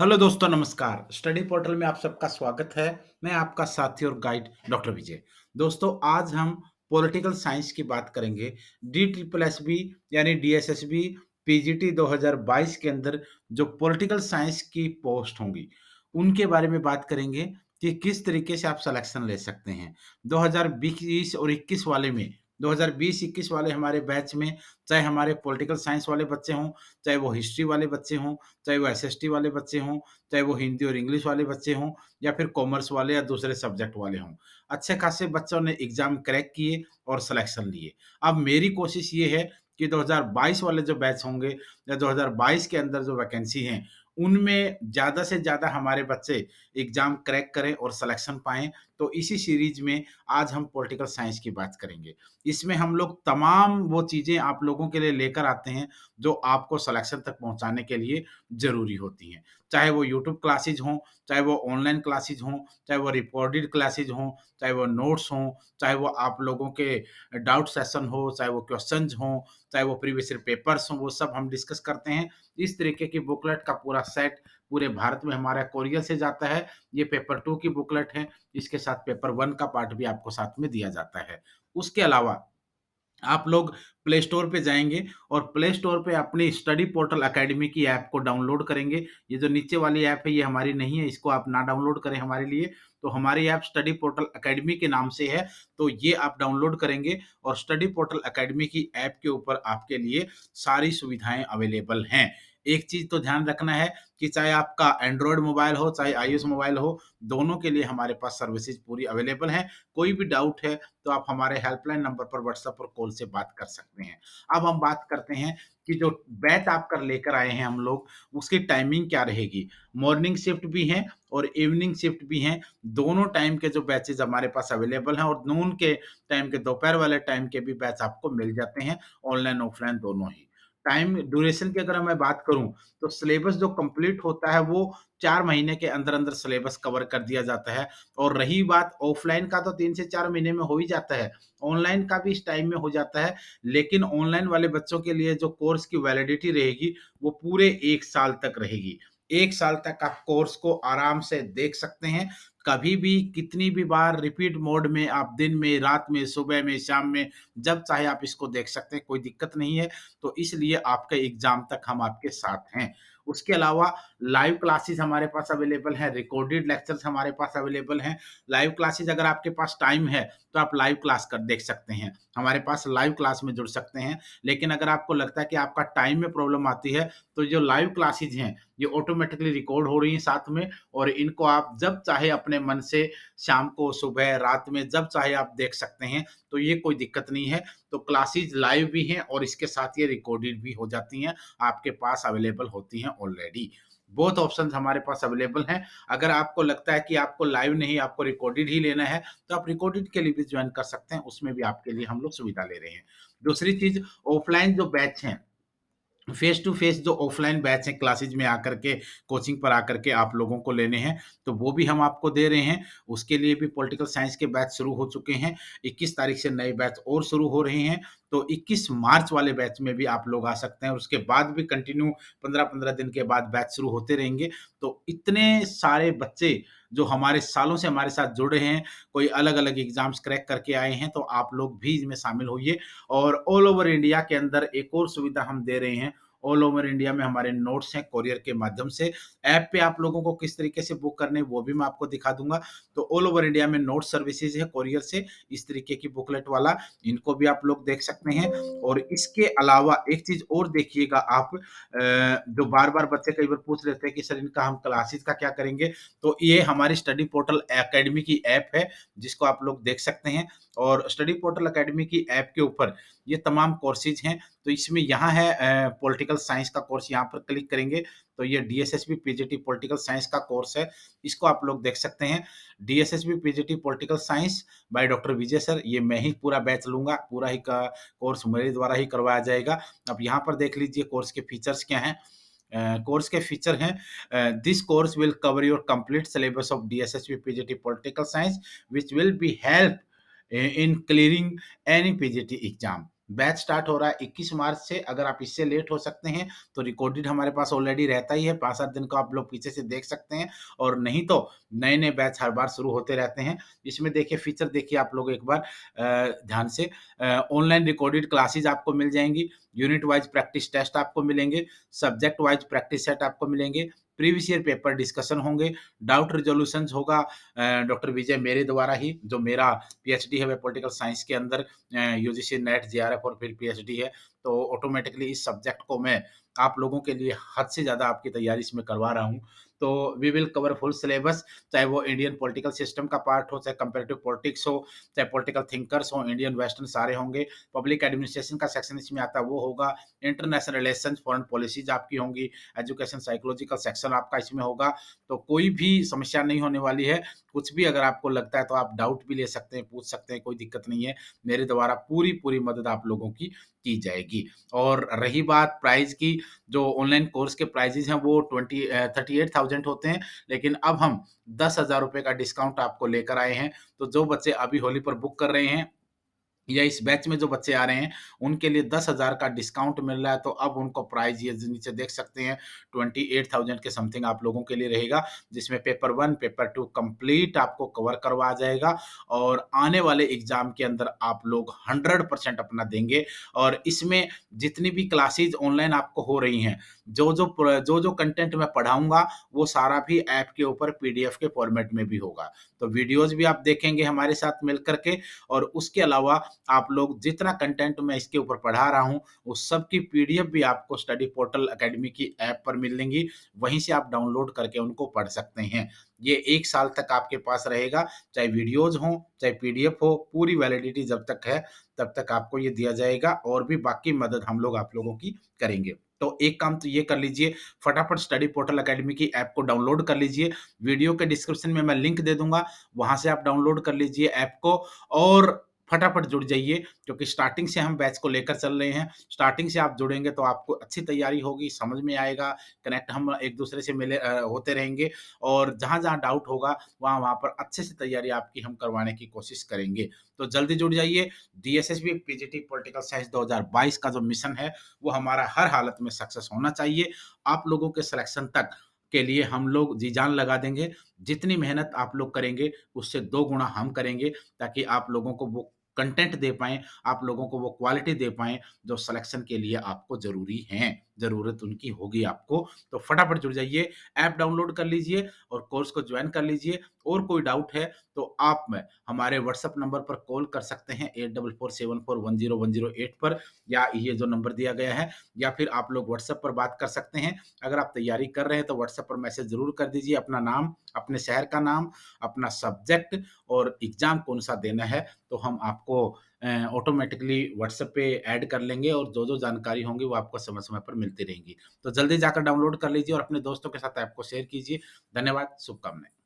Hello दोस्तों नमस्कार। Study portal में आप सबका स्वागत है। मैं आपका साथी और गाइड डॉक्टर विजय। दोस्तों आज हम पॉलिटिकल साइंस की बात करेंगे। डी ट्रिपल एस बी यानी डीएसएसबी पीजीटी 2022 के अंदर जो पॉलिटिकल साइंस की पोस्ट होंगी, उनके बारे में बात करेंगे कि किस तरीके से आप सिलेक्शन ले सकते हैं। 2020 और 21 वाले में 2020-21 वाले हमारे बैच में चाहे हमारे पॉलिटिकल साइंस वाले बच्चे हों, चाहे वो हिस्ट्री वाले बच्चे हों, चाहे वो एसएसटी वाले बच्चे हों, चाहे वो हिंदी और इंग्लिश वाले बच्चे हों या फिर कॉमर्स वाले या दूसरे सब्जेक्ट वाले हों। अच्छे खासे बच्चों ने एग्ज़ाम क्रैक किए और सिलेक्शन लिए। अब मेरी कोशिश ये है कि 2022 वाले जो बैच होंगे या 2022 के अंदर जो वैकेंसी हैं, उनमें ज़्यादा से ज़्यादा हमारे बच्चे एग्ज़ाम क्रैक करें और सिलेक्शन पाएँ। तो इसी सीरीज़ में आज हम पॉलिटिकल साइंस की बात करेंगे। इसमें हम लोग तमाम वो चीज़ें आप लोगों के लिए लेकर आते हैं, जो आपको सिलेक्शन तक पहुँचाने के लिए ज़रूरी होती हैं। चाहे वो यूट्यूब क्लासेज़ हों, चाहे वो ऑनलाइन क्लासेज़ हों, चाहे वो रिकॉर्डेड क्लासेज़ हों, चाहे वो नोट्स हों, चाहे वो आप लोगों के डाउट सेशन हो, चाहे वो क्वेश्चंस हों, चाहे वो प्रीवियस ईयर पेपर्स हों, वो सब हम डिस्कस करते हैं। इस तरीके की बुकलेट का पूरा सेट पूरे भारत में हमारा कोरियर से जाता है। ये पेपर 2 की बुकलेट है, इसके साथ पेपर 1 का पार्ट भी आपको साथ में दिया जाता है। उसके अलावा आप लोग प्ले स्टोर पे जाएँगे और प्ले स्टोर पे अपनी स्टडी पोर्टल अकेडमी की ऐप को डाउनलोड करेंगे। ये जो नीचे वाली ऐप है, ये हमारी नहीं है, इसको आप ना डाउनलोड करें हमारे लिए। तो हमारी ऐप स्टडी पोर्टल अकेडमी के नाम से है, तो ये आप डाउनलोड करेंगे और स्टडी पोर्टल अकेडमी की ऐप के ऊपर आपके लिए सारी सुविधाएँ अवेलेबल हैं। एक चीज़ तो ध्यान रखना है कि चाहे आपका एंड्रॉयड मोबाइल हो, चाहे आईओएस मोबाइल हो, दोनों के लिए हमारे पास सर्विसेज़ पूरी अवेलेबल हैं। कोई भी डाउट है तो आप हमारे हेल्पलाइन नंबर पर व्हाट्सएप और कॉल से बात कर सकते हैं। अब हम बात करते हैं कि जो बैच आप कर लेकर आए हैं हम लोग, उसकी टाइमिंग क्या रहेगी? मॉर्निंग शिफ्ट भी हैं और इवनिंग शिफ्ट भी हैं। दोनों टाइम के जो बैचेज़ हमारे पास अवेलेबल हैं और नून के टाइम के दोपहर वाले टाइम के भी बैच आपको मिल जाते हैं, ऑनलाइन, ऑफलाइन दोनों ही। टाइम ड्यूरेशन की अगर मैं बात करूँ, तो सिलेबस जो कंप्लीट होता है वो 4 महीने के अंदर-अंदर सिलेबस कवर कर दिया जाता है। और रही बात ऑफ़लाइन का तो 3 से 4 महीने में हो ही जाता है। ऑनलाइन का भी इस टाइम में हो जाता है, लेकिन ऑनलाइन वाले बच्चों के लिए जो कोर्स की वैलिडिटी रहेगी, वो पूरे 1 साल तक रहेगी। 1 साल तक आप कोर्स को आराम से देख सकते हैं। कभी भी, कितनी भी बार रिपीट मोड में आप दिन में, रात में, सुबह में, शाम में, जब चाहे आप इसको देख सकते हैं, कोई दिक्कत नहीं है। तो इसलिए आपके एग्ज़ाम तक हम आपके साथ हैं। उसके अलावा लाइव क्लासेस हमारे पास अवेलेबल हैं, रिकॉर्डेड लेक्चर्स हमारे पास अवेलेबल हैं। लाइव क्लासेस अगर आपके पास टाइम है, तो आप लाइव क्लास कर देख सकते हैं। हमारे पास लाइव क्लास में जुड़ सकते हैं। लेकिन अगर आपको लगता है कि आपका टाइम में प्रॉब्लम आती है, तो जो लाइव क्लासेस हैं, ये ऑटोमैटिकली रिकॉर्ड हो रही हैं साथ में और इनको आप जब चाहे अपने मन से शाम को, सुबह, रात में जब चाहे आप देख सकते हैं। तो ये कोई दिक्कत नहीं है। तो क्लासेस लाइव भी हैं और इसके साथ ये रिकॉर्डेड भी हो जाती हैं, आपके पास अवेलेबल होती हैं ऑलरेडी। बोथ ऑप्शंस हमारे पास अवेलेबल हैं। अगर आपको लगता है कि आपको लाइव नहीं, आपको रिकॉर्डेड ही लेना है, तो आप रिकॉर्डेड के लिए भी जॉइन कर सकते हैं, उसमें भी आपके लिए हम लोग सुविधा ले रहे हैं। दूसरी चीज़, ऑफ़लाइन जो बैच हैं, फेस टू फेस जो ऑफलाइन बैच हैं क्लासेज में आकर के कोचिंग पर आकर के आप लोगों को लेने हैं, तो वो भी हम आपको दे रहे हैं। उसके लिए भी पॉलिटिकल साइंस के बैच शुरू हो चुके हैं। 21 तारीख से नए बैच और शुरू हो रहे हैं। तो 21 मार्च वाले बैच में भी आप लोग आ सकते हैं और उसके बाद भी कंटिन्यू 15-15 दिन के बाद बैच शुरू होते रहेंगे। तो इतने सारे बच्चे जो हमारे सालों से हमारे साथ जुड़े हैं, कोई अलग-अलग एग्ज़ाम्स क्रैक करके आए हैं, तो आप लोग भी इसमें शामिल होइए। और ऑल ओवर इंडिया के अंदर एक और सुविधा हम दे रहे हैं। ऑल ओवर इंडिया में हमारे नोट्स हैं कोरियर के माध्यम से। ऐप पे आप लोगों को किस तरीके से बुक करने हैं वो भी मैं आपको दिखा दूँगा। तो ऑल ओवर इंडिया में नोट सर्विसेज़ है कोरियर से, इस तरीके की बुकलेट वाला, इनको भी आप लोग देख सकते हैं। और इसके अलावा एक चीज़ और देखिएगा आप, जो बार-बार बच्चे कई बार पूछ लेते हैं कि सर इनका हम क्लासेस का क्या करेंगे? तो ये हमारी स्टडी पोर्टल अकेडमी की ऐप है, जिसको आप लोग देख सकते हैं। और स्टडी पोर्टल अकेडमी की ऐप के ऊपर ये तमाम कोर्सेज़ हैं। तो इसमें यहाँ है पॉलिटिकल साइंस का कोर्स, यहाँ पर क्लिक करेंगे तो ये डीएसएसबी पीजीटी पॉलिटिकल साइंस का कोर्स है, इसको आप लोग देख सकते हैं। DSSB PGT political science by doctor Vijay sir, ये मैं ही पूरा बैच लूँगा, पूरा ही का कोर्स मेरे द्वारा ही करवाया जाएगा। अब यहाँ पर देख लीजिए कोर्स के फीचर्स क्या हैं। कोर्स के फीचर हैं, this course will cover your complete syllabus of DSSB PGT political science which will be help in clearing any PGT exam. Batch start हो रहा है 21 मार्च से। अगर आप इससे लेट हो सकते हैं, तो रिकॉर्डेड हमारे पास ऑलरेडी रहता ही है, 5-7 दिन को आप लोग पीछे से देख सकते हैं, और नहीं तो नए-नए बैच हर बार शुरू होते रहते हैं। इसमें देखिए फीचर देखिए आप लोग एक बार ध्यान से, ऑनलाइन रिकॉर्डेड क्लासेस आपको मिल जाएँगी, यूनिट वाइज़ प्रैक्टिस टेस्ट आपको मिलेंगे, सब्जेक्ट वाइज़ प्रैक्टिस सेट आपको मिलेंगे, प्रीवियस ईयर पेपर डिस्कशन होंगे, डाउट रिज़ॉल्यूशंस होगा डॉक्टर विजय मेरे द्वारा ही, जो मेरा पीएचडी है वह पॉलिटिकल साइंस के अंदर यूजीसी नेट, जेआरएफ और फिर पीएचडी है। तो ऑटोमैटिकली इस सब्जेक्ट को मैं आप लोगों के लिए हद से ज़्यादा आपकी तैयारी इसमें करवा रहा हूँ। तो we will cover full syllabus, चाहे वो इंडियन पॉलिटिकल सिस्टम का पार्ट हो, चाहे कंपैरेटिव पॉलिटिक्स हो, चाहे पॉलिटिकल थिंकर्स हो, इंडियन वेस्टर्न सारे होंगे। पब्लिक एडमिनिस्ट्रेशन का सेक्शन इसमें आता है वो होगा, इंटरनेशनल रिलेशंस, फॉरेन पॉलिसीज़ आपकी होंगी, एजुकेशन साइकोलॉजिकल सेक्शन आपका इसमें होगा। तो कोई भी समस्या नहीं होने वाली है। कुछ भी अगर आपको लगता है तो आप डाउट भी ले सकते हैं, पूछ सकते हैं, कोई दिक्कत नहीं है। मेरे द्वारा पूरी मदद आप लोगों की जाएगी। और रही बात प्राइस की, जो ऑनलाइन कोर्स के प्राइजेज़ हैं वो 38,000 होते हैं, लेकिन अब हम ₹10,000 का डिस्काउंट आपको लेकर आए हैं। तो जो बच्चे अभी होली पर बुक कर रहे हैं, या इस बैच में जो बच्चे आ रहे हैं, उनके लिए 10,000 का डिस्काउंट मिल रहा है, तो अब उनको प्राइस ये ज नीचे देख सकते हैं, 28,000 के समथिंग आप लोगों के लिए रहेगा, जिसमें पेपर 1, पेपर 2 कंप्लीट आपको कवर करवाया जाएगा, और आने वाले एग्ज़ाम के अंदर आप लोग 100% अपना देंगे। और इसमें जितनी भी क्लासेज़ ऑनलाइन आपको हो रही हैं, जो-जो कंटेंट मैं पढ़ाऊँगा, वो सारा भी ऐप के ऊपर पीडीएफ के फॉर्मेट में भी होगा। तो वीडियोज़ भी आप देखेंगे हमारे साथ मिल कर के, और उसके अलावा आप लोग जितना कंटेंट मैं इसके ऊपर पढ़ा रहा हूँ, उस सब की पीडीएफ भी आपको स्टडी पोर्टल अकेडमी की ऐप पर मिलेंगी। वहीं से आप डाउनलोड करके उनको पढ़ सकते हैं। ये 1 साल तक आपके पास रहेगा, चाहे वीडियोज़ हों, चाहे पीडीएफ हो, पूरी वैलिडिटी जब तक है, तब तक आपको ये दिया जाएगा, और भी बाकी मदद हम लोग आप लोगों की करेंगे। तो एक काम तो ये कर लीजिए, फटाफट स्टडी पोर्टल अकेडमी की ऐप को डाउनलोड कर लीजिए। वीडियो के डिस्क्रिप्शन में मैं लिंक दे दूँगा, वहाँ से आप डाउनलोड कर लीजिए ऐप को, और फटाफट जुड़ जाइए, क्योंकि स्टार्टिंग से हम बैच को लेकर चल रहे हैं। स्टार्टिंग से आप जुड़ेंगे तो आपको अच्छी तैयारी होगी, समझ में आएगा, कनेक्ट हम एक-दूसरे से होते रहेंगे, और जहाँ-जहाँ डाउट होगा, वहाँ-वहाँ पर अच्छे से तैयारी आपकी हम करवाने की कोशिश करेंगे। तो जल्दी जुड़ जाइए। डीएसएसबी पीजीटी पॉलिटिकल साइंस 2022 का जो मिशन है, वो हमारा हर हालत में सक्सेस होना चाहिए। आप लोगों के सिलेक्शन तक के लिए हम लोग जी-जान लगा देंगे। जितनी मेहनत आप लोग करेंगे, उससे 2 गुना हम करेंगे, ताकि आप लोगों को वो कंटेंट दे पाएँ, आप लोगों को वो क्वालिटी दे पाएँ, जो सिलेक्शन के लिए आपको ज़रूरी हैं, ज़रूरत उनकी होगी आपको। तो फटाफट जुड़ जाइए, ऐप डाउनलोड कर लीजिए और कोर्स को जॉइन कर लीजिए। और कोई डाउट है तो आप में हमारे व्हाट्सएप नंबर पर कॉल कर सकते हैं, 8447410108 पर, या ये जो नंबर दिया गया है, या फिर आप लोग व्हाट्सएप पर बात कर सकते हैं। अगर आप तैयारी कर रहे हैं तो व्हाट्सएप पर मैसेज ज़रूर कर दीजिए, अपना नाम, अपने शहर का नाम, अपना सब्जेक्ट और एग्ज़ाम कौन-सा देना है, तो हम आपको ऑटोमैटिकली व्हाट्सएप पे ऐड कर लेंगे, और जो-जो जानकारी होंगी वो आपको समय-समय पर मिलती रहेंगी। तो जल्दी जाकर डाउनलोड कर लीजिए और अपने दोस्तों के साथ ऐप को शेयर कीजिए। धन्यवाद, शुभकामनाएँ।